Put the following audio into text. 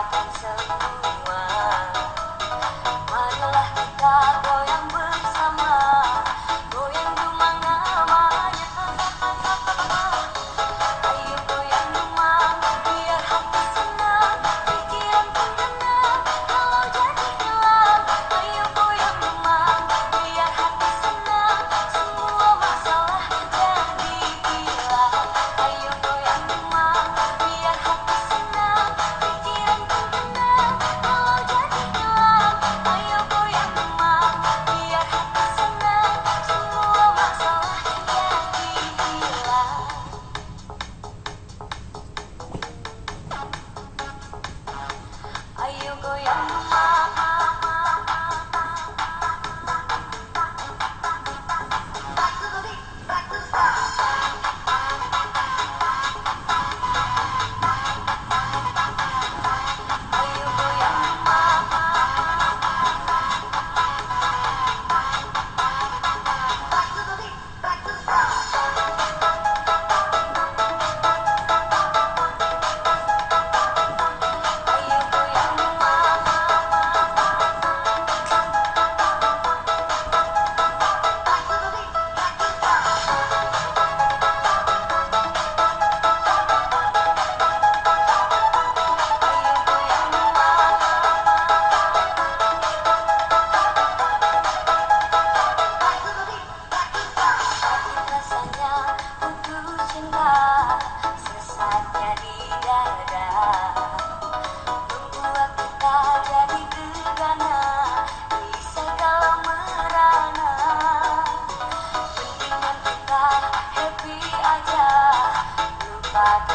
lupakan semua. Marilah kita goyang bersama, goyang dumang namanya. Ayo goyang dumang, biar hati senang, pikiran pun tenang, kalau jadi gelam. Ayo goyang dumang, biar hati senang, semua masalah jadi hilang. Ayo goyang dumang, biar hati senang, pikiran pun tenang, kalau jadi gelam. Ayo goyang dumang, biar hati senang, semua masalah jadi hilang. Ayo goyang dumang, back to the beat, back to the start. Ayo goyang dumang, back to the beat, back to the start. Ayo goyang dumang, back to the beat, back to the start. Ayo goyang dumang, back to the beat, back to the start. Sakit rasanya putus cinta, sesatnya di dada, membuat kita jadi gegana di segala merana. Mendingan kita happy aja, lupakan